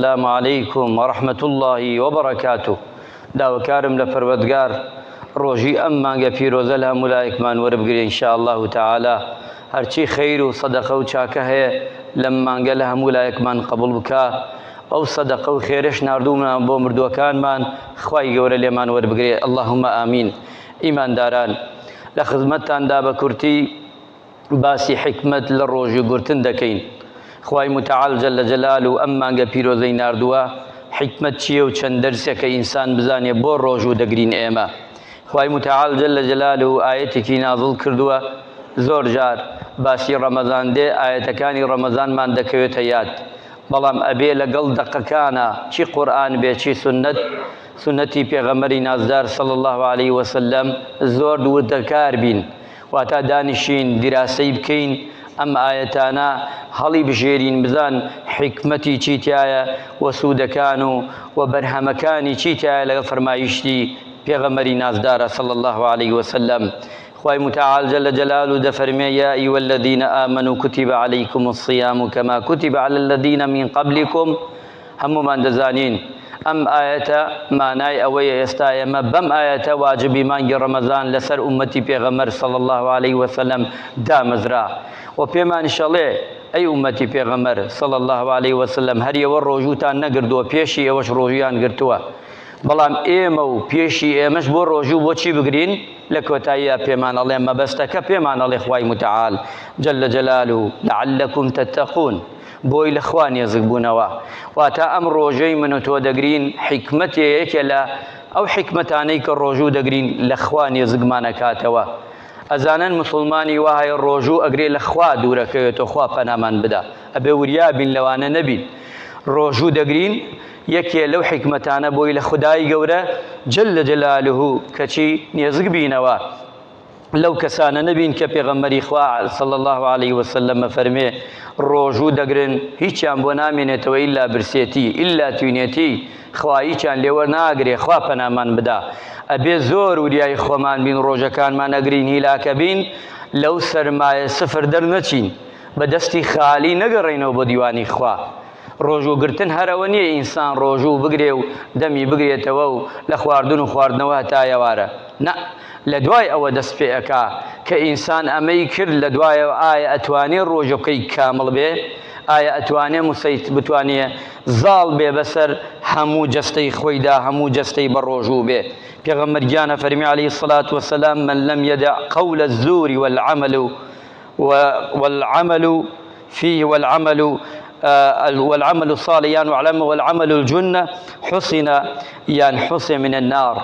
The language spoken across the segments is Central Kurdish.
السلام عليكم ورحمة الله وبركاته. داوكارم لپروردگار روجي أمانگا پیروزه لهم ملائكمان وربگري إن شاء الله تعالى. هرچی خير و صدقه و چاکه هي لمانگا لهم ملائكمان قبول بكا أو صدقه و خيرش ناردومنا بو مردوكان من خواهي قورا لمان وربگري. اللهم آمين. إيمان داران لخدمتان دا بكرتي باسي حكمت للروجي قرتن دكين خواهي متعال جل جلاله أمانگا پیروزه ناردوا حكمت چیه و چند درسه که انسان بزانه بو روجو دگرین ایما. خواهي متعال جل جلاله آياتي كي نازل كردوا زور جار باسی رمضان دێ ئاەتەکانی ڕەمەزانمان دەکەوێتە یاد، بەڵام ئەبێ لەگەڵ دەقەکانە چی قورئان بێ چی سنەتی پێغەمبەری نازدار صلی الله عليه وسلم زۆر دوورتەکار بین، واتە دانیشین دیراسەی بکەین ئەم ئاەتانە هەڵی بژێرین بزان حکمەتی چی تایە و سوودەکان و بەرهەمەکانی چی تایە لەگەڵ فەرمایشتی پێغەمبەری نازدارە صلی الله عليه وسلم. خواهي متعال جل جلاله دفرمي يا أيها الذين آمنوا كتب عليكم الصيام كما كتب على الذين من قبلكم. هم من دزانين أم آية ما ناي أوي يستايم بم آية واجب مانجي رمضان لسر أمتي بيغمر صلى الله عليه وسلم دا مزرا وبيما إن شاء الله أي أمتي بيغمر صلى الله عليه وسلم هر يور روجوتان نقردوا بيشي أوش روجيان قرتوا، بەڵام ئێمە و پێشی ئێمەش بۆ ڕۆژوو بۆچی بگرین لە کۆتاییە پێمان ئەڵێ مەبەستەکە پێمان ئەڵێ خوای متعال جل جلاله لعلكم تتقون بۆی لە خوا نێزک بوونەوە. واتە ئەم ڕۆژەی من و تۆ دەگرین حکمەتێکە لە ئەو حکمەتانەی کە ڕۆژوو دەگرین لە خوا نێزکمانەکاتەوە. ئەزانن مسلمانی وایە ڕۆژوو ئەگرێ لە خوا دوورەکەوێتەوە خوا پەنامان بدا، ئەبێ وریابین لەوانە نەبین. ڕۆژوو دەگرین یەکێ لەو حکمەتانە بۆی لە خودای گەورە جل جلاله کەچی نێزک بینەوە لەو کەسانە نەبین کە پێغەمبەری خوا صلی الله عليه وسلم فەرمێ ڕۆژوو دەگرن هیچیان بۆ نامێنێتەوە ئیلا برسێتی ئیلا توینێتی، خوا هیچیان لێوە ناگرێ، خوا پەنامان بدا. ئەبێ زۆر وریای خۆمان بین ڕۆژەکانمان ئەگرین هیلاکە بین لەو سەرمایە سفر دەرنەچین بە دەستی خالی نەگەڕێنەوە بۆ دیوانی خوا. ڕۆژوو گرتن هەرەوە نییە ئینسان ڕۆژوو بگرێ و دەمی بگرێتەوە و لە خواردن و خواردنەوە هەتا ئێوارە، نە، لە دوای ئەوە دەست پێ ئەکا کە ئینسان ئەمەی کرد لە دوایەوە ئایا ئەتوانێ ڕۆژەکەی کامڵ بێ، ئایا ئەتوانێ بتوانێ زاڵ بێ بەسەر هەموو جەستەی خۆیدا هەموو جەستەی بە ڕۆژوو بێ. پێغەمبەر گیانە فەرمی عليه الصلاة والسلام من لم يدع قول الزور والعمل فيه والعمل الصالح يعني والعمل الجنة حسن يعني حسن من النار.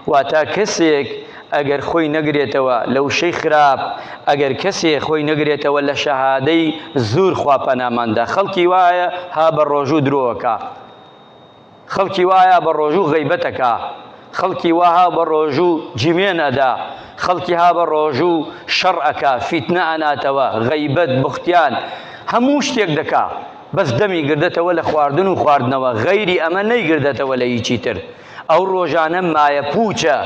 واتا کەسێک ئەگەر خۆی نەگرێتەوە لەو شەی خراپ، ئەگەر کەسێک خۆی نەگرێتەوە لە شەهادەی زور خوا پەناماندا. خەڵکی وایە ها بە ڕۆژوو درۆوەکە، خەڵکی وایە بە ڕۆژوو غەیبەتەکە، خەڵکی وایە بە ڕۆژوو جیمێن ئەدا، خەڵکی ها بە ڕۆژوو شەڕ ئەکا، فیتنە ئەناتەوە، غەیبەت بوختیان هەموو شتێک دەکا، بەس دەمی گردێتەوە لە خواردن و خواردنەوە، غەیری ئەمە نەیگردێتەوە لە هیچی تر. ئەو ڕۆژانە مایە پوچە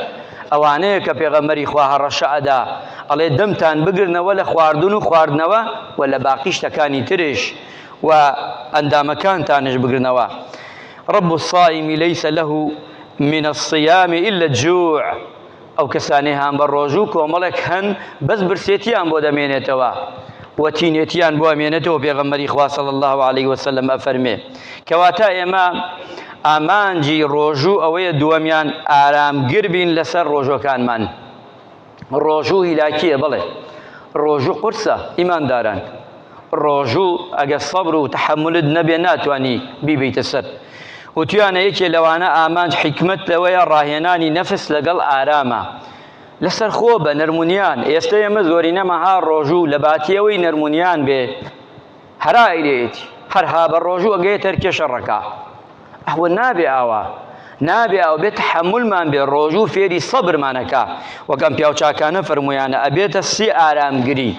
ئەوانەیە کە پێغەمبەری خوا هەڕەشە ئەدا ئەڵێ دەمتان بگرنەوە لە خواردن و خواردنەوە و لە باقی شتەکانی ترش و ئەندامەکانتانش بگرنەوە. رب الصائم ليس له من الصيام إلا الجوع. ئەو کەسانەی هەم بە ڕۆژوو کۆمەڵێک هەن بەس برسێتیان بۆ دەمێنێتەوە وتینێتیان بۆ ئەمێنێتەوە. پێغەمبەری خوا صلی الله عليه وسلم ئەفەرمێ کەواتە ئێمە ئامانجی ڕۆژوو ئەوەیە دووەمیان ئارامگر بین لەسەر ڕۆژۆکانمان. ڕۆژوو هیلاکیە، بڵێ ڕۆژوو قورسە ئیمانداران، ڕۆژوو ئەگە سەبر و تەحەمولت نەبێ ناتوانی بیبیتە سەر. وتیانە یەکێ لەوانە ئامانج حکمت لەوەیە ڕاهێنانی نەفس لەگەڵ ئارامە لەسەر خۆ بە نەرمونیان. ئێستا ئێمە زۆرینەمە ها ڕۆژوو لە باتیەوەی نەرمونیان بێ هەرا ئیرێتی هەرها بە ڕۆژوو ئەگەیە تەرکێشە ڕەکا، ئەوە نابێ ئاوا، نابێ ئەو بێت تەحەمولمان بێ، ڕۆژوو فێری سەبرمانەکە وەکەم پیاوچاکانە فەرمویانە ئەبێتە سی ئارامگری،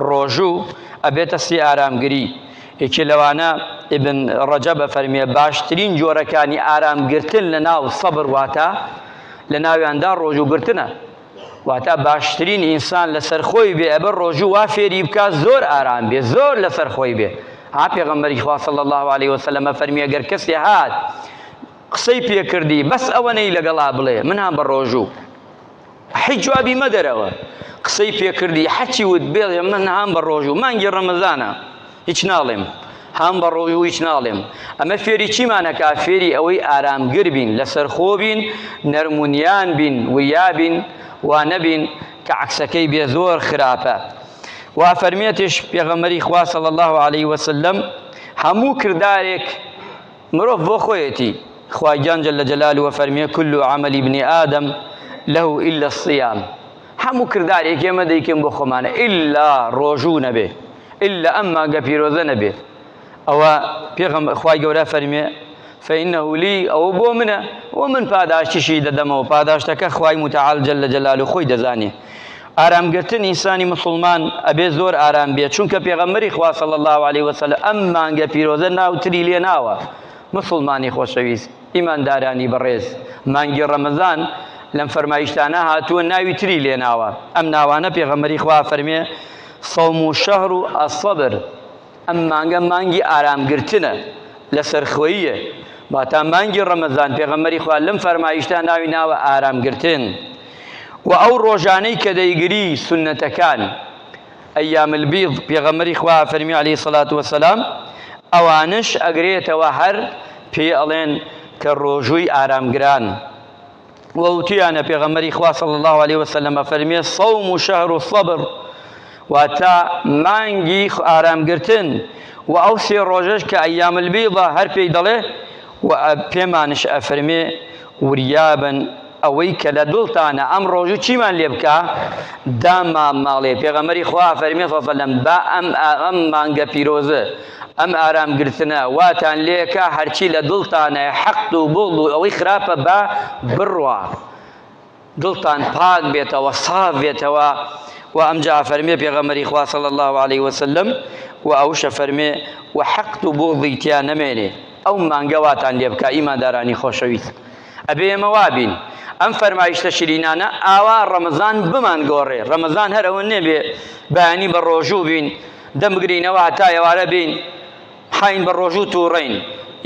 ڕۆژوو ئەبێتە سی ئارامگری. یەکێ لەوانە ئیبن ڕەجەبە فەرمێ باشترین جۆرەکانی ئارامگرتن لە ناو سەبر واتە لە ناویاندا ڕۆژوو گرتنە، واتە باشترین ئینسان لەسەر خۆی بێ ئەبەر ڕۆژوو وا فێری بکات زۆر ئارام بێ، زۆر لەسەر خۆی بێ. ها پێغەمبەری خوا صلی الله عليه وسلم فەرمی ئەگەر کەسێ هات قسەی پێکردی بەس ئەوەنەی لەگەڵا بڵێ من هام بە ڕۆژوو هیچ جوابی مەدەرەوە قسەی پێکردی حەچی وت بێڵێ من هام بە ڕۆژوو مانگی ڕەمەزانە هیچ ناڵێم هام بە ڕۆژوو هیچ ناڵێم ئەمە فێری چیمانەکا فێری ئەوەی ئارامگر بین لەسەر خۆ بین نەرمونیان بین وریا بین وا نەبین کە عەکسەکەی بێ زۆر خراپە وا فەرمێتش پێغەمبەری خوا صلی الله عليه وسلم هەموو کردارێک مرۆڤ بۆ خۆیەتی خوای گیان جەلە جەلالوهو فەرمێ كل عمل ابن آدم له إلا الصيام هەموو کردارێک ئێمە دەیکەین بۆ خۆمانە ئیلا ڕۆژوو نەبێ ئیلا ئەم مانگە پیرۆزە نەبێت ئەوە پێغەمبەر خوای گەورە فەرمێ فإنه لي أو بۆ منە ومن پاداشتیشی دەدەمەوە پاداشتەکە خوای متعال جەلە جەلالوهو خۆی دەزانێ ئارامگرتن ئینسانی مسلمان ئەبێ زۆر ئارام بێت چونکە پێغەمبەری خوا صلی الله عليه وسلم ئەم مانگە پیرۆزە ناوتری لێ ناوە مسلمانی خۆشەویست ئیماندارانی بەڕێز مانگی ڕەمەزان لەم فەرمایشتانە هاتووە ناوی تری لێ ناوە ئەم ناوانە پێغەمبەری خوا فەرمێ صوم الشهر الصبر ئەم مانگە مانگی ئارامگرتنە لەسەر خۆییە واتە مانگی ڕەمەزان پێغەمبەری خوا لەم فەرمایشتە ناوی ناوە ئارامگرتن و ئەو ڕۆژانەی کە دەیگری سونەتەکان ئەیام البیض پێغەمبەری خوا فەرمی عەلەیهی سەڵات وەسەلام ئەوانش ئەگرێتەوە هەر پێی ئەڵێن کە ڕۆژووی ئارامگران وەوتیانە پێغەمبەری خوا صلی الله عليه وسلم فەرمێ صوم شهر الصبر واتە مانگی ئارامگرتن و ئەو سێ ڕۆژەش کە ئەیام البیضە هەر پێی دەڵێ و پێمانش ئەفەرمێ وریابن ئەوەی کە لە دڵتانە ئەم ڕۆژوو چیمان لێ بکە دامان ماڵێ پێغەمبەری خوا فەرمێ صلی الله عليه وسلم با ئەم مانگە پیرۆزە ئەم ئارامگرتنە واتان لێکە هەرچی لە دڵتانە حەقد و بوڵ و ئەوەی خراپە با بڕوا دڵتان پاک بێتەوە ساف بێتەوە و ئەمجا فەرمێ پێغەمبەری خوا صلی الله عليه وسلم و ئەوشە فەرمێ و حەقد و بوڵی تیا نەمێنێ ئەو مانگە واتان لێ بکە ئیماندارانی خۆشەویست ئەبێ ئێمە وابین ئەم فەرمایشتە شیرینانە ئاوا ڕەمەزان بمان گۆڕێ ڕەمەزان هەر ئەوە نێبێ بەیانی بە ڕۆژوو بین دەمگرینەوە هەتا ئێوارە بین حاین بە ڕۆژوو تووڕین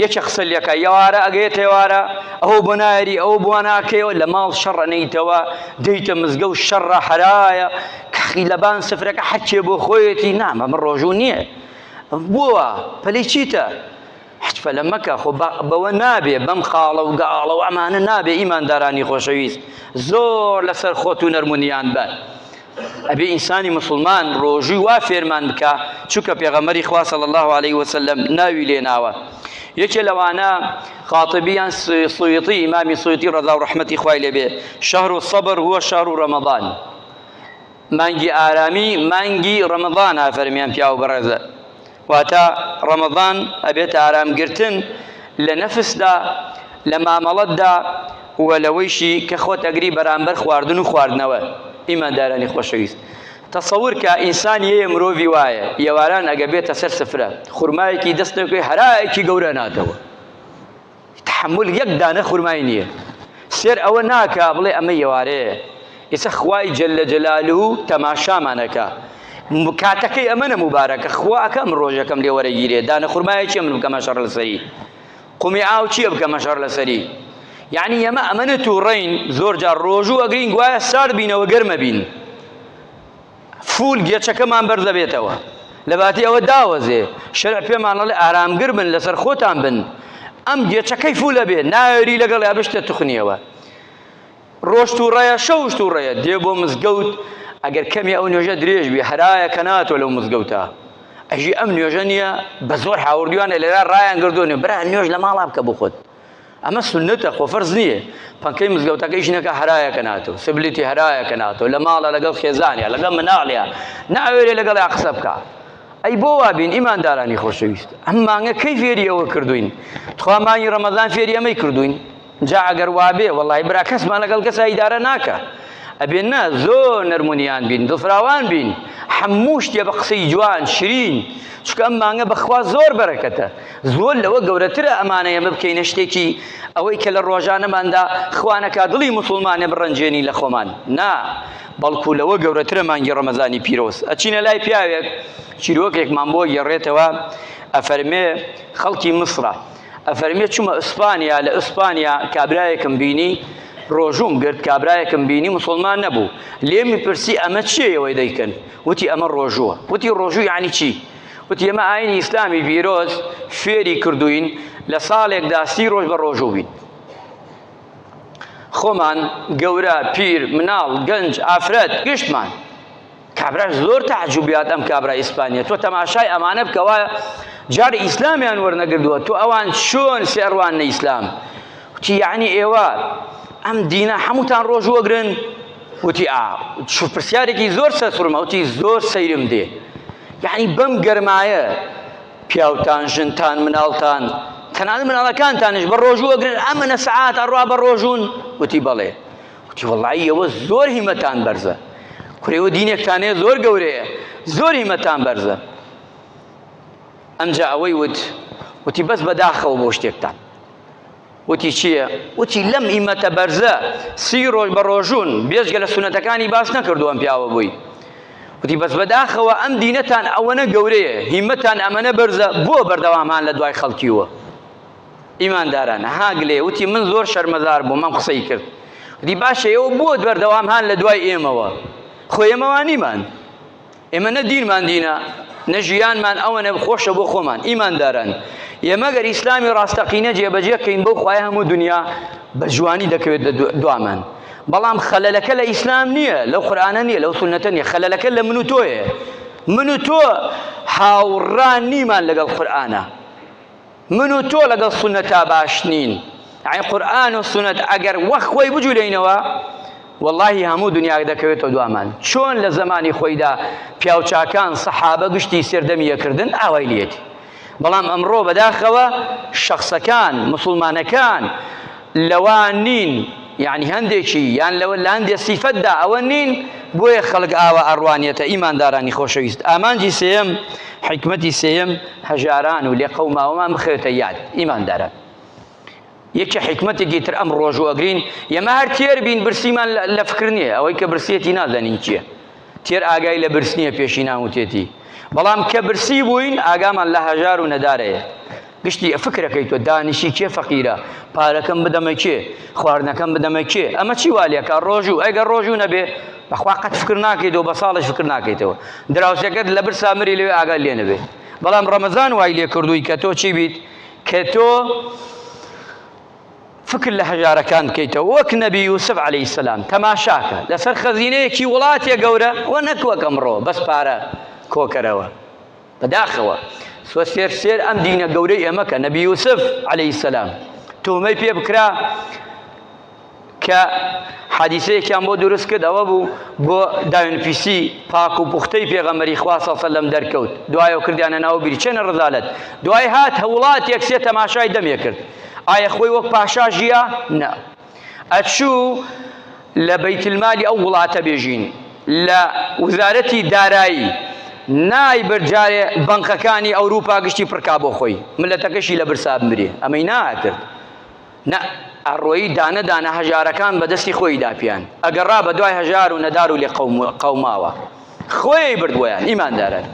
یەکێ قسە لێکە ئێوارە ئەگەیت ئێوارە ئەوە بۆ ناری ئەوە بۆ ناکەیەوە لە ماڵ شەڕە نەیتەوە دەیتە مزگەوت شەڕە حەرایە کەخی لەبان سفرەکە حەچێ بۆ خۆیەتی نامە من ڕۆژوو نییە بووە پەلەی چیتە حج فەلە مەکە خۆ بەوە نابێ بەم خاڵە و گاڵە و ئەمانە نابێ ئیماندارانی خۆشەویست زۆر لەسەر خۆت و نەرمونیان بە ئەبێ ئینسانی مسلمان ڕۆژووی وا فێرمان بکە چونکە پێغەمبەری خوا صلی الله عليه وسلم ناوی لێ ناوە یەکێ لەوانە خاتبیان سویوطی ئیمامی سویوطی ڕەضا و ڕەحمەتی خوای لێبێ شهر الصبر هو شهر رمضان مانگی ئارامی مانگی ڕەمەضانە فەرمیان پیا و بەڕێزە واتە ڕەمەضان ئەبێت ئارامگرتن لە نەفسدا لە مامەڵەتدا و لەوەیشی کە خۆت ئەگری بەرامبەر خواردن و خواردنەوە ئیماندارانی خۆشەویست تەسەور کە ئینسانی هەیە مرۆڤی وایە ئێواران ئەگە بێتە سەر سفرە خورمایەکی دەستەکەی هەرایەکی گەورە ناتەوە تحمل یەک دانە خورمای نییە سێر ئەوە ناکە بڵێ ئەمە ئێوارەیە ئێستا خوای جەلە جەلالوهو تەماشامانەکە کاتەکەی ئەمەنە مبارەکە خوا ئەکەم ڕۆژەکەم لێ وەرەگیرێ دانە خورمایەکی من بکەمە شەڕ لەسەری قومی ئاو چییە بکەمە شەڕ لەسەری یعنی ئەمە ئەمەنە تووڕین زۆر جار ڕۆژوو ئەگرین گوایە سارد بینەوە گەرمە بین فول گێچەکەمان بەرز دەبێتەوە لە باتی ئەوە داوەزێ شەرع پێمان دەڵێ ئارامگر بن لەسەر خۆتان بن ئەم گێچەکەی فولە بێ ناوێری لەگەڵ یا بشتە توخنیەوە ڕۆژ تووڕەیە شەوش تووڕەیە دێ بۆ مزگەوت ئەگەر کەمی ئەو نوێژە درێژ بێ هەرایە کە ناتوە لەو مزگەوتە ئەژی ئەم نوێژە نییە بە زۆر هاوردیوانە لێرا ڕایان گردوونێ برا نوێژ لە ماڵا بکە بۆ خۆت ئەمە سنەتە خۆ فەرز نییە پەنکەی مزگەوتەکەی ژنەکە هەرایە کە ناتوە سبلیتی هەرایە کە ناتوە لە ماڵە لەگەڵ خێزانیا لەگەڵ مناڵیا ناوێرێ لەگەڵ یا قسە بکە ئەی بۆ وابین ئیماندارانی خۆشەویست ئەم مانگە کەی فێری ئەوە کردوین تخوا مانگی ڕەمەزان فێری ئەمەی کردوین جا ئەگەر وابێ وەڵی برا کەسمان لەگەڵ کەسا ئیدارە ناکە ئەبێن نا زۆر نەرمونیان بین دڵفراوان بین هەموو شتێ بە قسەی جوان شرین چونکە ئەم مانگە بەخوا زۆر بەرەکەتە زۆر لەوە گەورەترە ئەمانە ئێمە بکەینە شتێکی ئەوەی کە لە ڕۆژانەماندا خوانەکە دڵی مسلمانێ بڕەنجێنی لە خۆمان نا بەڵکو لەوە گەورەترە مانگی ڕەمەزانی پیرۆز ئەچینە لای پیاوێک چیرۆکێکمان بۆ گێڕێتەوە ئەفەرمێ خەڵکی مسرە ئەفەرمێ چوومە ئیسپانیا لە ئیسپانیا کابرایەکم بینی ڕۆژوم گرت کابرایەکم بینی مسلمان نەبوو لێمی پرسی ئەمە چیەوەی دەیکەن وتی ئەمە ڕۆژووە وتی ڕۆژوو یعنی چی وتی ئەمە ئاینی ئیسلامی پیرۆز فێری کردوین لە ساڵێکدا 30 ڕۆژ بە ڕۆژوو بین خۆمان گەورە پیر مناڵ گەنج ئافرەت گشتمان کابراش زۆر تعجوبیات ئەم کابرای ئیسپانیا تۆ تەماشای ئەمانە بکەوە جاری ئیسلامیان وەرنەگردووە تۆ ئەوان چۆن سێڕوان نە ئیسلام وتی یعنی ئێوە ئەم دینە هەمووتان ڕۆژ وەگرن وتی پرسیارێکی زۆر سەسوورمە وتی زۆر سەیرم دێ یعنی بەم گەرمایە پیاوتان ژنتان مناڵتان تەنانەت مناڵەکانتانش بە ڕۆژوو وەگرن ئەمەنە سەعات ئەڕوا بە ڕۆژوون وتی بەڵێ وتی وەڵڵی ئێوە زۆر هیمەتان بەرزە کورێوە دینێکتانەیە زۆر گەورەیە زۆر هیمەتان بەرزە ئەمجا ئەوەی وتی بەس بەداخەوە بۆ شتێکتان وتی چییە وتی لەم هیمەتە بەرزە 30 ڕۆژ بە ڕۆژوون بێژگە لە سونەتەکانی باس نەکردو ئەم پیاوە بووی وتی بەس بەداخەوە ئەم دینەتان ئەوەنە گەورەیە هیمەتان ئەمەنە بەرزە بۆ بەردەوامان لە دوای خەڵکیوە ئیمانداران هاگلێ وتی من زۆر شەرمەزار بووم ئەم قسەی کرد وتی باشە ئێوە بۆ بەردەوام هان لە دوای ئێمەوە خۆ ئێمەوانیمان ئێمە نە دینمان دینە نە ژیانمان ئەوەنە خۆشە بۆ خۆمان ئیمانداران ئێمە گەر ئیسلامی ڕاستەقینە جێبەجێکەین بەو خوایە هەموو دنیا بە جوانی دەکەوێت دوامان بەڵام خەلەلەکە لە ئیسلام نییە لەو قورئانە نییە لەو سونەتە نییە خەلەلەکە لە من و تۆیە من و تۆ هاوڕان نیمان لەگەڵ قورئانە من و تۆ لەگەڵ سونەتا باش نین یعنی قورئان و سونەت ئەگەر وەک خۆی بجوولەینەوە واللهی هەموو دنیا دەکەوێتەوە دوامان چۆن لە زمانی خۆیدا پیاوچاکان سەحابە گشتی سێردەمیەکردن ئاوای لێتی بەڵام ئەمڕۆ بەداخەوە شەخسەکان مسلمانەکان لەوان نین یعنی هەندێکی یان لە هەندێک سیفەتدا ئەوە نین بۆیە خەڵک ئاوا ئەڕوانیەتە ئیماندارانی خۆشەویست ئامانجی سێیەم حکمەتی سێیەم هەژاران و لێ قەوماوەمان بخەوێتە یاد ئیمانداران یەکێ حکمەتێکی تر ئەم ڕۆژوەگرین ئێمە هەر تێر بین برسیمان لە فکر نییە ئەوەی کە برسیەتی نازانین چییە تێر ئاگای لە برس نییە پێشی ناوتێتی بەڵام کە برسی بووین ئاگامان لە هەژار و نەدارەیە گشتی فکرەکەی تۆ دانیشی کێ فەقیرە پارەکەم بدەمە کێ خواردنەکەم بدەمە کێ ئەمە چی والێکە ڕۆژوو ئەگەر ڕۆژوو نەبێ بەخوا قەت فکر ناکەیتەوە بە ساڵش فکر ناکەیتەوە دراوسەکەت لە برسا مری لەوێ ئاگال لێ نەبێ بەڵام ڕەمەزان وای لێ کردووی کە تۆ چی بیت کە تۆ فکر لە هەژارەکان بکەیتەوە وەک نەبی یوسف عەلەیهی السەلام تەماشاکە لەسەر خەزینەیەکی وڵاتێ گەورە وە نەک وەک ئەمڕۆ بەس پارە کۆکەرەوە بەداخەوە سێر ئەم دینە گەورەی ئێمەکە نەبی یوسف عەلەیهی السەلام تۆمەی پێ بکرا کە حەدیسەیەکیان بۆ دروست کرد ئەوە بوو بۆ داوێنپیسی پاک و پوختەی پێغەمبەری خوا صلی الله علیه و سلم دەرکەوت دوایەوە کردیانە ناو بیری چێنە ڕەزالەت دوای هات هەوڵاتێک سێ تەماشای دەمێ کرد ئایا خۆی وەک پاشا ژیا نە ئەچوو لە بەیتلمالی ئەو وڵاتە بێژین لە وزارەتی دارایی نای بەرجارێ بەنکەکانی ئەوروپا گشتی پڕکا بۆ خۆی ملەتەکەشی لە برسا بمرێ ئەمەی ناکرد نە ئەڕۆیی دانە دانە هەژارەکان بەدەستی خۆی داپیان ئەگەڕا بە دوای هەژار و نەدار و لێ قەوماوە خۆی بردوویان ئیمانداران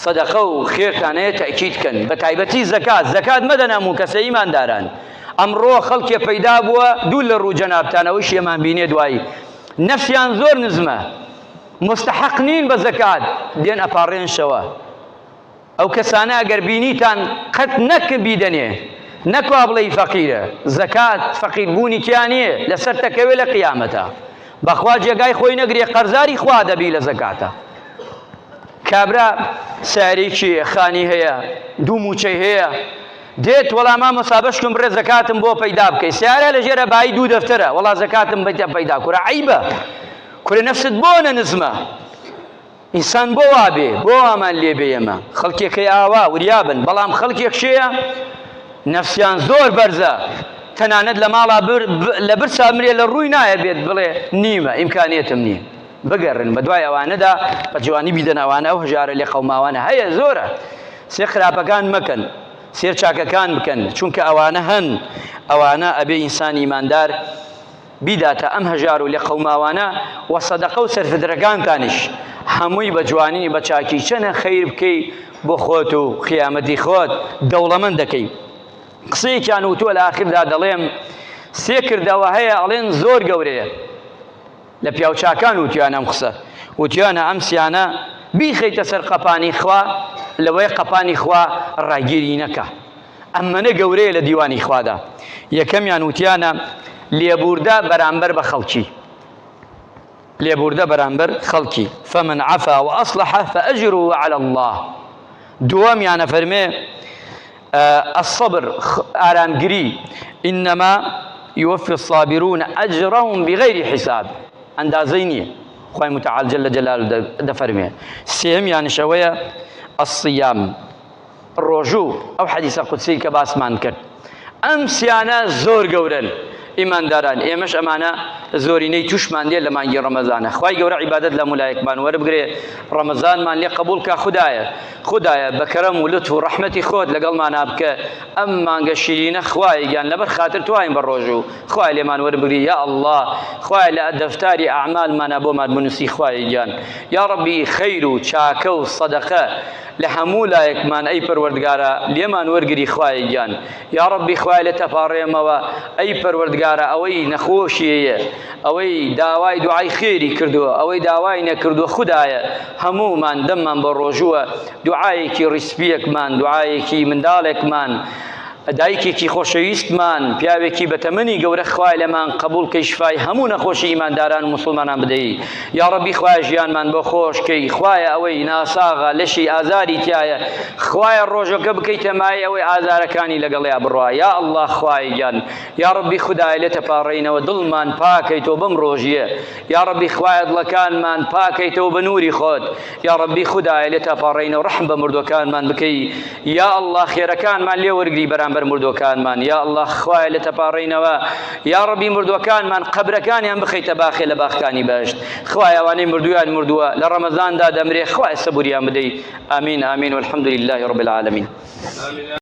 سەدەقە و خێرتانەیە تەئکید بکەن بە تایبەتی زەکات مەدەن هەموو کەسە ئیمانداران ئەمڕۆ خەڵکێ پەیدا بووە دوو لە ڕوو جەنابتانەوەی شێمان بینێ دوایی نەفسیان زۆر نزمە مستحق نین بە زەکات دێن ئەپاڕێن شەوە ئەو کەسانە ئەگەر بینیتان قەت نەکە بیدەنێ نەکوا بڵێی فەقیرە زەکات فەقیربوونی تیان نییە لەسەر تەکەوێ لە قیامەتە بەخوا جێگای خۆی نەگرێ قەرزاری خوا دەبی لە زەکاتە کابرا سارێکی خانی هەیە دوو موچەی هەیە دێت وەڵام مامۆستا بەشکم بڕێ زەکاتم بۆ پەیدا بکەی سیارە لە ژێرە بای دوو دەفتەرە وەڵا زەکاتم بەتە پەیدا کورە عەیبە کورە نەفست بۆ نەنزمە ئینسان بۆ وابێ بۆ ئامان لێبێ ئێمە خەڵکێکەی ئاوا وریابن بەڵام خەڵکێک شەیە نەفسیان زۆر بەرزە تەنانەت لە ماڵا لە برسا مرێ لە ڕووی نایە بێت بڵێ نیمە ئیمکانیەتم نییە بگەڕن بە دوای ئەوانەدا بە جوانی بیدەن ئەوانە ئەو هەژارە لێ قەوماوانە هەیە زۆرە سێ خراپەکان مەکەن سێر چاکەکان بکەن چونکە ئەوانە هەن ئەوانە ئەبێ ئینسان ئیماندار بیداتە ئەم هەژار و لێ قەوماوانە و سەدەقە و سەرفدرەکانتانیش هەمووی بە جوانی بە چاکی چەنە خەیر بکەی بۆ خۆت و خیامەتی خۆت دەوڵەمەند دەکەی. قسەیەکیان وتووە لە ئاخردا دەڵێم سێ کردەوە هەیە ئەڵێن زۆر گەورەیە لە پیاوچاکان وتیان ئەم قسە وتیانە ئەم سیانە بیخەیتە سەر قەپانی خوا لەوەی قەپانی خوا ڕاگیری نەکە ئەمەنە گەورەیە لە دیوانی خوادا. یەکەمیان وتیانە لێبوردە بەرامبەر بە خەڵکی لێبوردە بەرامبەر خەڵکی فمن عفا وأصلح فأجره على الله. دووەمیانە فەرمێ الصبر ئارامگری إنما يوفي الصابرون أجرهم بغير حساب ئەندازەی نییە خوای متعال جل جلاله دەفەرمێ. سێمیان شەوەیە الصيام ڕۆژوو ئەو حەدیسە قودسیی کە باسمان کرد. ئەم سیانە زۆر گەورەن ئیمانداران ئێمەش ئەمانە زۆرینەی توشمان دێ لە مانگی ڕەمەزانە. خوای گەورە عیبادەت لە مولایەکمان وەربگرێ ڕەمەزانمان لێ قبول کە خودایە بە کەرەم و لوتف و ڕەحمەتی خۆت لەگەڵمانە بکە ئەم مانگە شیرینە خوای گیان لەبەر خاتر توانین بە ڕۆژ و خوای لێمان وەربگری یا ئەڵڵا خوای لە دەفتاری ئەعمالمانە بۆمان بنووسی خوای گیان یا ڕەبی خەیر و چاکە و سەدەقە لە هەموو لایەکمان ئەی پەروەردگارە لێمان وەرگری خوای گیان یا ڕەبی خوای لە تەپاڕێمەوە ئەی پەروەردگارە ئەوەی نەخۆشیەیە ئەوەی داوای دوعای خێری کردووە ئەوەی داوای نەکردووە خودایە هەموومان دەممان بە ڕۆژووە دوعایەکی ڕیسپیەکمان دوعایەکی منداڵێکمان دایکێکی خۆشەویستمان پیاوێکی بەتەمەنی گەورە خوای لەمان قبول کەی شفای هەموو نەخۆشی ئیمانداران و مسلمانان بدەی یا ڕەبی خوای ژیانمان بۆ خۆشکەی خوایە ئەوەی ناساغا لەشی ئازاری تایە خوایە ڕۆژەکە بکەیتە مای ئەوەی ئازارەکانی لەگەڵیا بڕوا یا ئەڵڵا خوای گیان یا ڕەبی خودای لێ تەپاڕێینەوە دڵمان پاکەیتەوە بەم ڕۆژیە یا ڕەبی خوایە دڵەکانمان پاکەیتەوە بە نووری خۆت یا ڕەبی خودای لێ تەپاڕێینەوە ڕەحم بە مردوەکانمان بکەی یا ئەڵڵا خێرەکانمان لێ وەرگری بەرامبەر مردوەکانمان یا ئەڵڵا خوایە لە تەپاڕێینەوە یا ڕەبی مردوەکانمان قەبرەکانیان بخەیتە باخێ لە باخەکانی بەهشت خوایە ئەوانەی مردویان مردووە لە ڕەمەزاندا دەمرێ خوایە سەبوریان بدەی ئامین ئامین والحەمدولله رب العالمین.